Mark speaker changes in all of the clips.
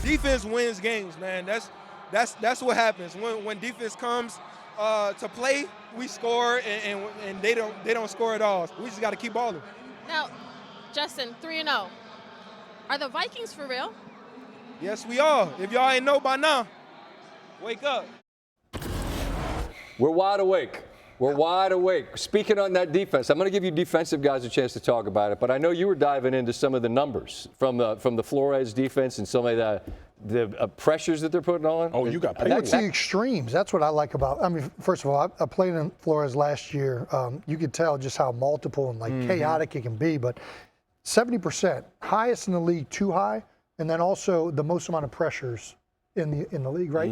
Speaker 1: defense wins games, man. That's what happens. When defense comes to play, we score, and they don't score at all. We just got to keep balling.
Speaker 2: Now, Justin, 3-0. Are the Vikings for real?
Speaker 1: Yes, we are. If y'all ain't know by now, wake up.
Speaker 3: We're wide awake. We're wide awake. Speaking on that defense, I'm going to give you defensive guys a chance to talk about it, but I know you were diving into some of the numbers from the Flores defense and some of the pressures that they're putting on.
Speaker 4: Oh, you got paid.
Speaker 5: It's the extremes. That's what I like about. I mean, first of all, I played in Flores last year. You could tell just how multiple and chaotic it can be. But 70%, highest in the league, too high, and then also the most amount of pressures in the league, right?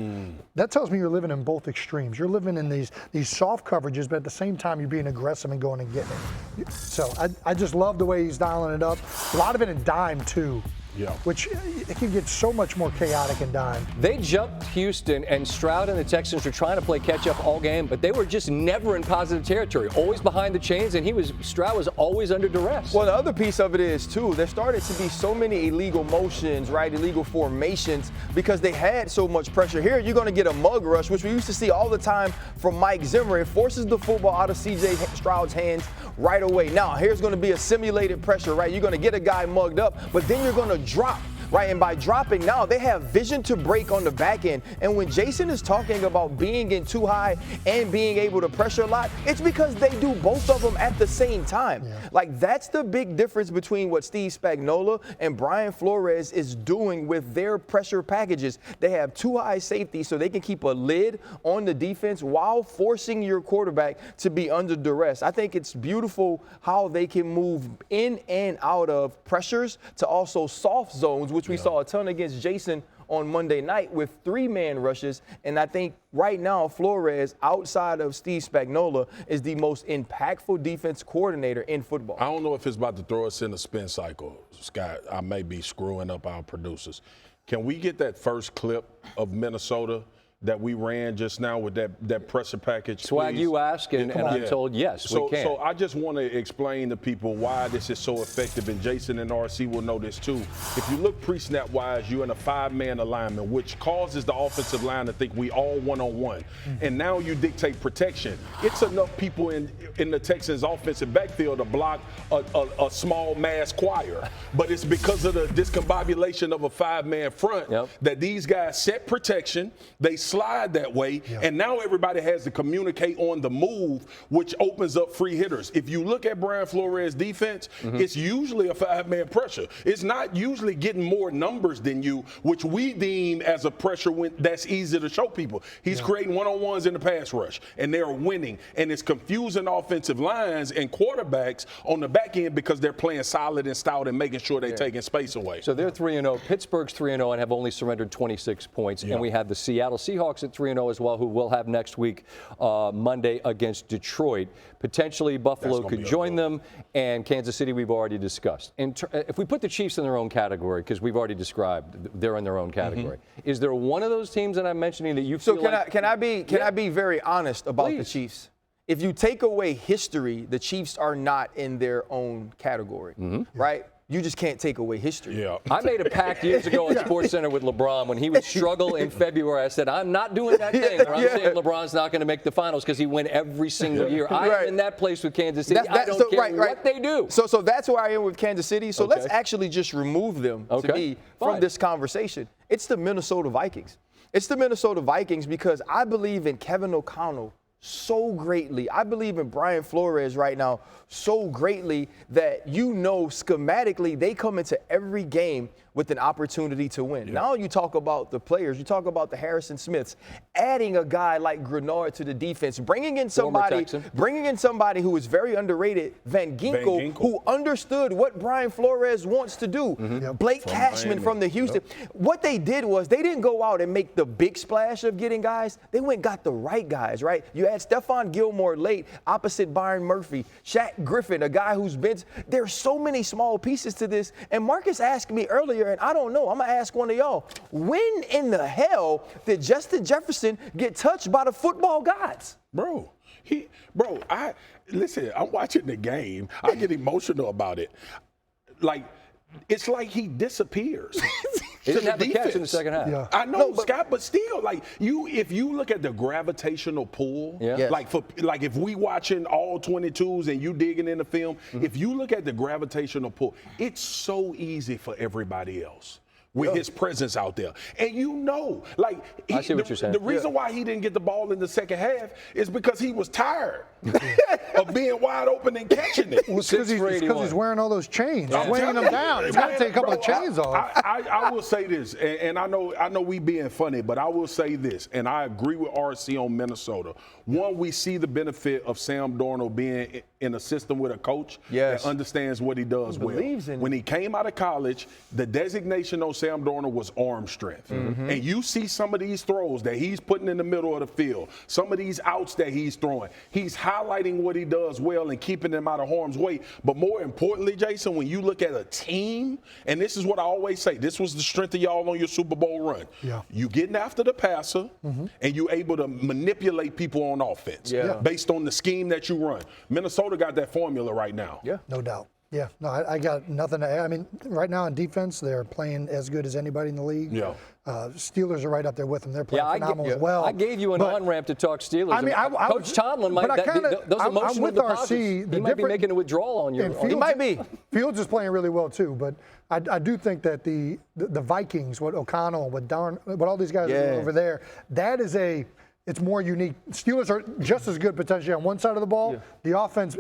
Speaker 5: That tells me you're living in both extremes. You're living in these soft coverages, but at the same time you're being aggressive and going and getting it. So I just love the way he's dialing it up. A lot of it in dime too. Yeah. Which it can get so much more chaotic in dime.
Speaker 3: They jumped Houston, and Stroud and the Texans were trying to play catch-up all game, but they were just never in positive territory, always behind the chains, and Stroud was always under duress.
Speaker 6: Well, the other piece of it is, too, there started to be so many illegal motions, right, illegal formations, because they had so much pressure. Here, you're going to get a mug rush, which we used to see all the time from Mike Zimmer. It forces the football out of C.J. Stroud's hands right away. Now, here's going to be a simulated pressure, right? You're going to get a guy mugged up, but then you're going to drop, right? And by dropping now, they have vision to break on the back end. And when Jason is talking about being in too high and being able to pressure a lot, it's because they do both of them at the same time. Yeah. Like, that's the big difference between what Steve Spagnuolo and Brian Flores is doing with their pressure packages. They have too high safety so they can keep a lid on the defense while forcing your quarterback to be under duress. I think it's beautiful how they can move in and out of pressures to also soft zones, which we saw a ton against Jason on Monday night with 3-man rushes. And I think right now Flores, outside of Steve Spagnuolo, is the most impactful defense coordinator in football.
Speaker 4: I don't know if it's about to throw us in a spin cycle, Scott. I may be screwing up our producers. Can we get that first clip of Minnesota that we ran just now with that pressure package?
Speaker 3: Swag, you ask, and I'm told yes, we can.
Speaker 4: So I just want to explain to people why this is so effective, and Jason and RC will know this too. If you look pre-snap wise, you're in a 5-man alignment, which causes the offensive line to think we all one-on-one. And now you dictate protection. It's enough people in the Texans offensive backfield to block a small mass choir. But it's because of the discombobulation of a 5-man front that these guys set protection, they slide that way, and now everybody has to communicate on the move, which opens up free hitters. If you look at Brian Flores' defense, it's usually a 5-man pressure. It's not usually getting more numbers than you, which we deem as a pressure that's easy to show people. He's creating one-on-ones in the pass rush, and they're winning, and it's confusing offensive lines and quarterbacks on the back end because they're playing solid and stout and making sure they're taking space away.
Speaker 3: So they're 3-0. Pittsburgh's 3-0 and have only surrendered 26 points, and we have the Seattle Seahawks at 3-0 as well, who we'll have next week, Monday against Detroit. Potentially Buffalo could join them, and Kansas City we've already discussed. If we put the Chiefs in their own category, because we've already described they're in their own category, is there one of those teams that I'm mentioning that you feel
Speaker 6: can I be very honest about the Chiefs? If you take away history, the Chiefs are not in their own category, right? You just can't take away history.
Speaker 4: Yeah.
Speaker 3: I made a pact years ago at SportsCenter with LeBron when he would struggle in February. I said, I'm not doing that thing where I'm saying LeBron's not going to make the finals because he win every single year. I'm in that place with Kansas City. I don't care what they do.
Speaker 6: So that's where I am with Kansas City. So let's actually just remove them to me from this conversation. It's the Minnesota Vikings. It's the Minnesota Vikings because I believe in Kevin O'Connell so greatly. I believe in Brian Flores right now so greatly that schematically they come into every game with an opportunity to win. Now you talk about the players, you talk about the Harrison Smiths, adding a guy like Grenard to the defense, bringing in somebody who is very underrated, Van Ginkel, who understood what Brian Flores wants to do. Blake Cashman from the Houston. What they did was they didn't go out and make the big splash of getting guys. They went and got the right guys, right? You had Stephon Gilmore late opposite Byron Murphy, Shaq Griffin, a guy who's been – there's so many small pieces to this. And Marcus asked me earlier, and I don't know, I'm going to ask one of y'all, when in the hell did Justin Jefferson get touched by the football gods?
Speaker 4: Listen, I'm watching the game. I get emotional about it. Like, it's like he disappears.
Speaker 3: He didn't have a catch in the second half.
Speaker 5: Yeah.
Speaker 4: I know, Scott, but still, like if you look at the gravitational pull, like if we watching all 22s and you digging in the film, if you look at the gravitational pull, it's so easy for everybody else with his presence out there. And like
Speaker 3: I see what you're saying.
Speaker 4: The reason why he didn't get the ball in the second half is because he was tired of being wide open and catching it.
Speaker 5: Well, it's because he's wearing all those chains, weighing them down. He's got to take a couple of chains off.
Speaker 4: I will say this, and I know we being funny, but I will say this, and I agree with RC on Minnesota. One, we see the benefit of Sam Darnold being in a system with a coach that understands what he does well. When he came out of college, the designation on Sam Darnold was arm strength. And you see some of these throws that he's putting in the middle of the field, some of these outs that he's throwing. He's highlighting what he does well and keeping them out of harm's way. But more importantly, Jason, when you look at a team, and this is what I always say, this was the strength of y'all on your Super Bowl run. Yeah. You getting after the passer, and you're able to manipulate people on offense based on the scheme that you run. Minnesota got that formula right now.
Speaker 5: Yeah, no doubt. Yeah, no, I got nothing to add. I mean, right now in defense, they're playing as good as anybody in the league. Yeah. Steelers are right up there with them. They're playing phenomenal as well.
Speaker 3: I gave you an on-ramp to talk Steelers.
Speaker 5: I mean,
Speaker 3: Coach Tomlin might those emotional deposits.
Speaker 5: RC,
Speaker 3: he might be making a withdrawal on you.
Speaker 5: He might be. Fields is playing really well too, but I do think that the Vikings, what O'Connell, what all these guys are over there, it's more unique. Steelers are just as good potentially on one side of the ball. The offense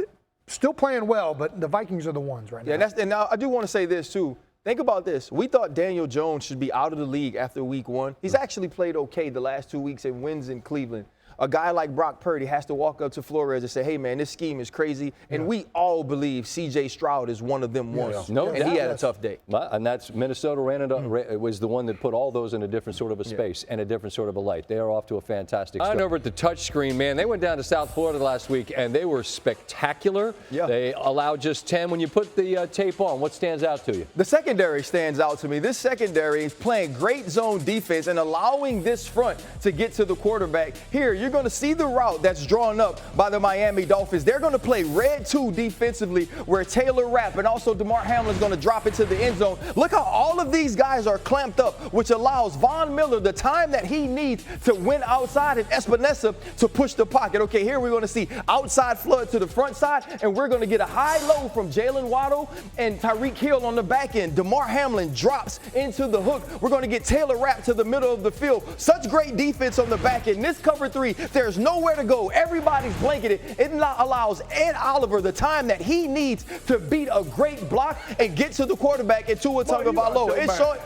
Speaker 5: still playing well, but the Vikings are the ones right now.
Speaker 6: And now I do want to say this too. Think about this. We thought Daniel Jones should be out of the league after week 1. He's actually played okay the last 2 weeks and wins in Cleveland. A guy like Brock Purdy has to walk up to Flores and say, hey, man, this scheme is crazy. And we all believe C.J. Stroud is one of them ones. And he had a tough day.
Speaker 3: And that's Minnesota ran it up. It was the one that put all those in a different sort of a space and a different sort of a light. They are off to a fantastic start. And over at the touchscreen, man, they went down to South Florida last week, and they were spectacular. Yeah. They allowed just 10. When you put the tape on, what stands out to you?
Speaker 6: The secondary stands out to me. This secondary is playing great zone defense and allowing this front to get to the quarterback. Here, you're going to see the route that's drawn up by the Miami Dolphins. They're going to play red 2 defensively, where Taylor Rapp and also DeMar Hamlin's going to drop it to the end zone. Look how all of these guys are clamped up, which allows Von Miller the time that he needs to win outside and Espinosa to push the pocket. Okay, here we're going to see outside flood to the front side, and we're going to get a high-low from Jalen Waddle and Tyreek Hill on the back end. DeMar Hamlin drops into the hook. We're going to get Taylor Rapp to the middle of the field. Such great defense on the back end. This cover 3, there's nowhere to go. Everybody's blanketed. It allows Ed Oliver the time that he needs to beat a great block and get to the quarterback and Tua Tagovailoa. It's short.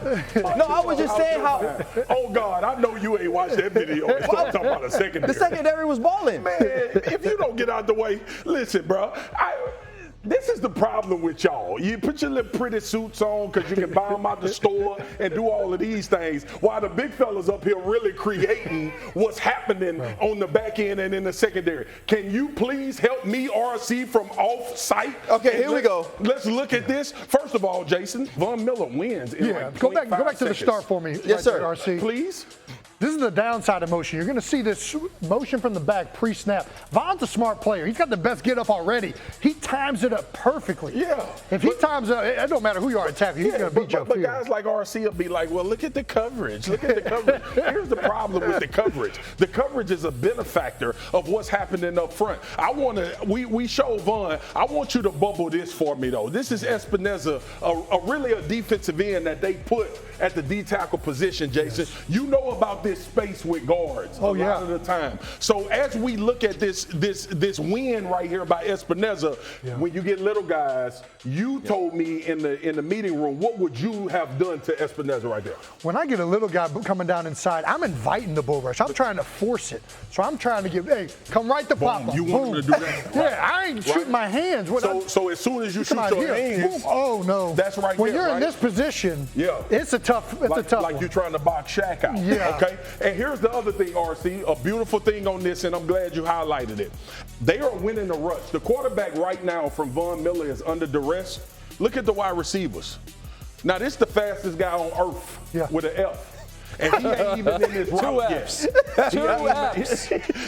Speaker 6: No, I was just saying how.
Speaker 4: Oh, God, I know you ain't watched that video. I'm talking about the secondary.
Speaker 6: The secondary was balling.
Speaker 4: Man, if you don't get out the way, listen, bro. This is the problem with y'all. You put your little pretty suits on because you can buy them out the store and do all of these things, while the big fellas up here really creating what's happening on the back end and in the secondary. Can you please help me, RC, from off site?
Speaker 6: Okay, here we go.
Speaker 4: Let's look at this. First of all, Jason, Von Miller wins.
Speaker 5: Go back to the start for me.
Speaker 6: Yes, sir.
Speaker 5: There, RC.
Speaker 4: Please.
Speaker 5: This is the downside of motion. You're going to see this motion from the back pre-snap. Von's a smart player. He's got the best get up already. He times it up perfectly. Yeah. If he times it, it don't matter who you are attacking. He's going to beat you up.
Speaker 4: But guys like RC will be like, well, look at the coverage. Look at the coverage. Here's the problem with the coverage. The coverage is a benefactor of what's happening up front. We show Von. I want you to bubble this for me, though. This is Espinosa, really a defensive end that they put at the D-tackle position, Jason. Yes. You know about this space with guards a lot of the time. So as we look at this win right here by Espinosa, when you get little guys, you told me in the meeting room, what would you have done to Espinosa right there?
Speaker 5: When I get a little guy coming down inside, I'm inviting the bull rush. I'm trying to force it. So I'm trying to give, hey, come right to Papa.
Speaker 4: You want him to do that?
Speaker 5: Yeah, I ain't shooting my hands.
Speaker 4: So as soon as you shoot your hands,
Speaker 5: oh no,
Speaker 4: that's right.
Speaker 5: When you're in this position, it's a tough one.
Speaker 4: Like you're trying to box Shaq out. Yeah. Okay. And here's the other thing, RC, a beautiful thing on this, and I'm glad you highlighted it. They are winning the rush. The quarterback right now from Von Miller is under duress. Look at the wide receivers. Now, this is the fastest guy on earth with an F. And he ain't even in his route yet. He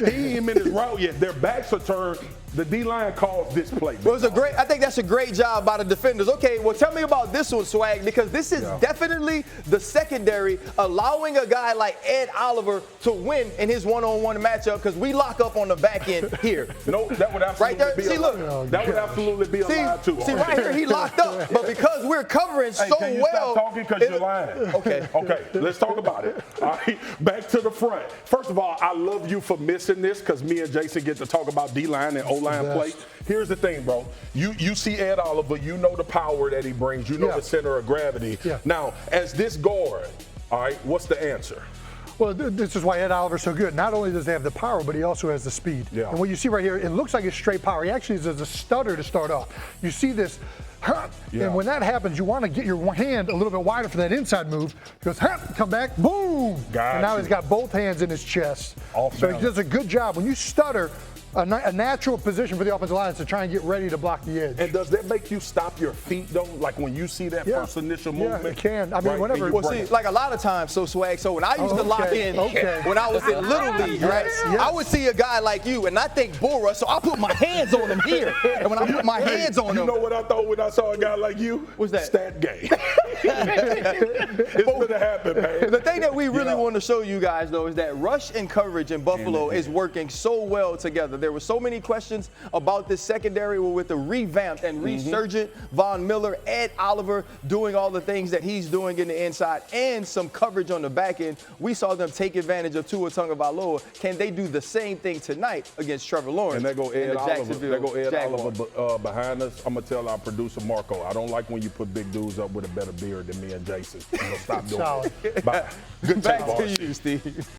Speaker 4: ain't even in his route yet. Their backs are turned. The D-line calls this play.
Speaker 6: Well, I think that's a great job by the defenders. Okay, well, tell me about this one, Swag, because this is definitely the secondary allowing a guy like Ed Oliver to win in his one-on-one matchup because we lock up on the back end here.
Speaker 4: No, that would absolutely
Speaker 6: right there.
Speaker 4: be
Speaker 6: See, look.
Speaker 4: That would absolutely be allowed too.
Speaker 6: See, right here, he locked up. But because we're covering so
Speaker 4: can you
Speaker 6: well.
Speaker 4: Stop talking because you're lying.
Speaker 6: Okay,
Speaker 4: let's talk about it. All right, back to the front. First of all, I love you for missing this because me and Jason get to talk about D-line and O-line play. Here's the thing, bro. You see Ed Oliver, you know the power that he brings. You know the center of gravity.
Speaker 5: Yeah.
Speaker 4: Now, as this guard, all right, what's the answer?
Speaker 5: Well, this is why Ed Oliver's so good. Not only does he have the power, but he also has the speed.
Speaker 4: Yeah.
Speaker 5: And what you see right here, it looks like it's straight power. He actually is a stutter to start off. You see this, and when that happens, you want to get your hand a little bit wider for that inside move. He goes, come back, boom! And now he's got both hands in his chest. So he does a good job. When you stutter, a natural position for the offensive line is to try and get ready to block the edge.
Speaker 4: And does that make you stop your feet, though? Like when you see that first initial movement?
Speaker 5: Yeah, it can. I mean, whenever.
Speaker 6: Well, see, like a lot of times, so Swag, so when I used to lock in, when I was in Little League, right, I would see a guy like you, and I think bull rush, so I put my hands on him here. And when I put my hands on him.
Speaker 4: You know what I thought when I saw a guy like you?
Speaker 6: What's that?
Speaker 4: Stat game. It's going to happen, man.
Speaker 6: The thing that we really want to show you guys, though, is that rush and coverage in Buffalo is working so well together. There were so many questions about this secondary with the revamped and resurgent Von Miller, Ed Oliver doing all the things that he's doing in the inside and some coverage on the back end. We saw them take advantage of Tua Tagovailoa. Can they do the same thing tonight against Trevor Lawrence?
Speaker 4: And there go Ed
Speaker 6: Oliver
Speaker 4: behind us. I'm going to tell our producer, Marco, I don't like when you put big dudes up with a better beard than me and Jason. Stop doing it. Bye. Good take,
Speaker 6: Back to you, Steve.